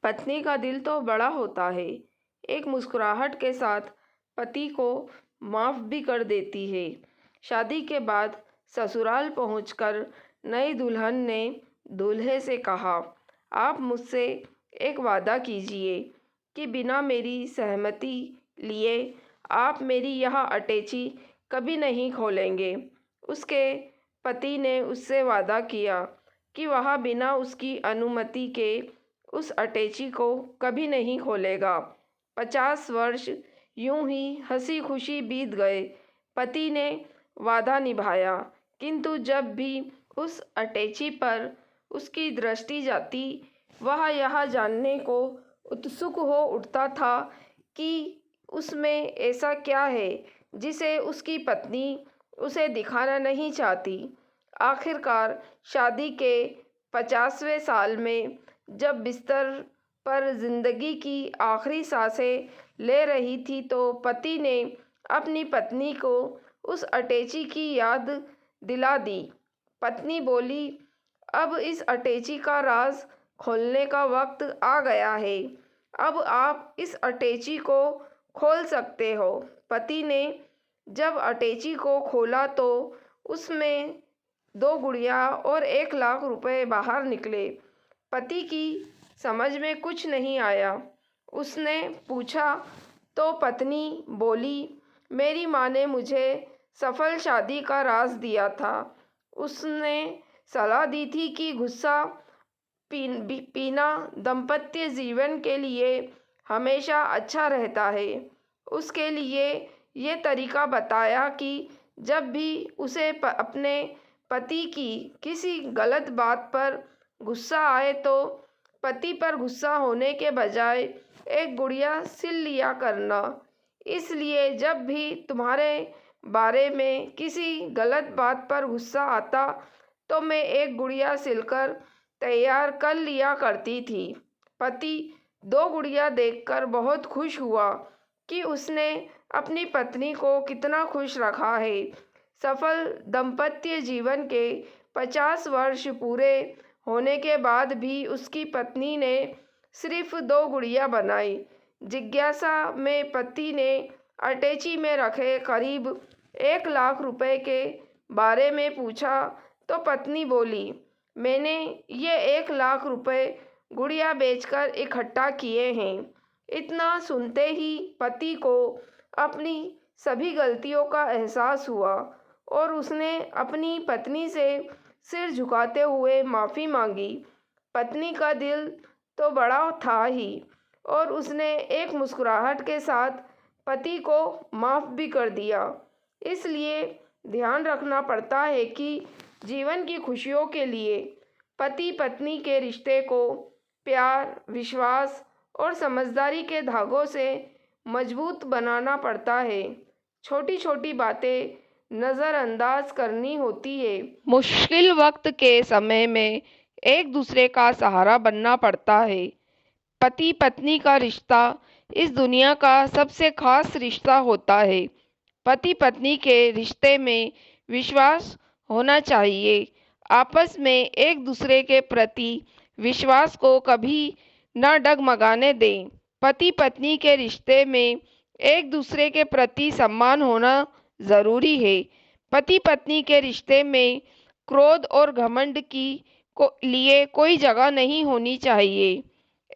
पत्नी का दिल तो बड़ा होता है, एक मुस्कुराहट के साथ पति को माफ़ भी कर देती है। शादी के बाद ससुराल पहुंचकर नई दुल्हन ने दूल्हे से कहा, आप मुझसे एक वादा कीजिए कि बिना मेरी सहमति लिए आप मेरी यह अटैची कभी नहीं खोलेंगे। उसके पति ने उससे वादा किया कि वह बिना उसकी अनुमति के उस अटैची को कभी नहीं खोलेगा। 50 वर्ष यूं ही हंसी खुशी बीत गए। पति ने वादा निभाया, किंतु जब भी उस अटैची पर उसकी दृष्टि जाती, वह यह जानने को उत्सुक हो उठता था कि उसमें ऐसा क्या है जिसे उसकी पत्नी उसे दिखाना नहीं चाहती। आखिरकार शादी के 50वें साल में जब बिस्तर पर जिंदगी की आखिरी सांसें ले रही थी, तो पति ने अपनी पत्नी को उस अटैची की याद दिला दी। पत्नी बोली, अब इस अटैची का राज खोलने का वक्त आ गया है। अब आप इस अटैची को खोल सकते हो। पति ने जब अटैची को खोला तो उसमें 2 गुड़िया और 1 लाख रुपए बाहर निकले। पति की समझ में कुछ नहीं आया। उसने पूछा तो पत्नी बोली, मेरी माँ ने मुझे सफल शादी का राज दिया था। उसने सलाह दी थी कि गुस्सा पीना दाम्पत्य जीवन के लिए हमेशा अच्छा रहता है। उसके लिए ये तरीका बताया कि जब भी उसे अपने पति की किसी गलत बात पर गुस्सा आए तो पति पर गुस्सा होने के बजाय एक गुड़िया सिल लिया करना। इसलिए जब भी तुम्हारे बारे में किसी गलत बात पर गुस्सा आता तो मैं एक गुड़िया सिलकर तैयार कर लिया करती थी। पति 2 गुड़िया देखकर बहुत खुश हुआ कि उसने अपनी पत्नी को कितना खुश रखा है। सफल दाम्पत्य जीवन के 50 वर्ष पूरे होने के बाद भी उसकी पत्नी ने सिर्फ 2 गुड़िया बनाई। जिज्ञासा में पति ने अटैची में रखे करीब 1 लाख रुपए के बारे में पूछा तो पत्नी बोली, मैंने ये 1 लाख रुपए गुड़िया बेचकर इकट्ठा किए हैं। इतना सुनते ही पति को अपनी सभी गलतियों का एहसास हुआ और उसने अपनी पत्नी से सिर झुकाते हुए माफ़ी मांगी। पत्नी का दिल तो बड़ा था ही और उसने एक मुस्कुराहट के साथ पति को माफ़ भी कर दिया। इसलिए ध्यान रखना पड़ता है कि जीवन की खुशियों के लिए पति पत्नी के रिश्ते को प्यार, विश्वास और समझदारी के धागों से मजबूत बनाना पड़ता है। छोटी छोटी बातें नज़रअंदाज करनी होती है। मुश्किल वक्त के समय में एक दूसरे का सहारा बनना पड़ता है। पति पत्नी का रिश्ता इस दुनिया का सबसे खास रिश्ता होता है। पति पत्नी के रिश्ते में विश्वास होना चाहिए। आपस में एक दूसरे के प्रति विश्वास को कभी न डगमगाने दें। पति पत्नी के रिश्ते में एक दूसरे के प्रति सम्मान होना ज़रूरी है। पति पत्नी के रिश्ते में क्रोध और घमंड लिए कोई जगह नहीं होनी चाहिए।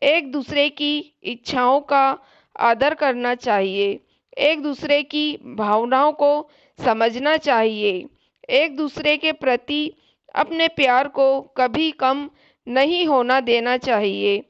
एक दूसरे की इच्छाओं का आदर करना चाहिए। एक दूसरे की भावनाओं को समझना चाहिए। एक दूसरे के प्रति अपने प्यार को कभी कम नहीं होना देना चाहिए।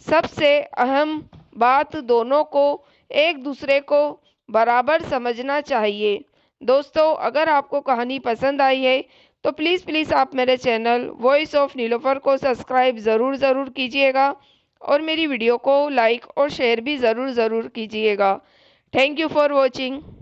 सबसे अहम बात, दोनों को एक दूसरे को बराबर समझना चाहिए। दोस्तों, अगर आपको कहानी पसंद आई है तो प्लीज़ आप मेरे चैनल वॉइस ऑफ नीलोफर को सब्सक्राइब ज़रूर कीजिएगा और मेरी वीडियो को लाइक और शेयर भी ज़रूर कीजिएगा। Thank you for watching.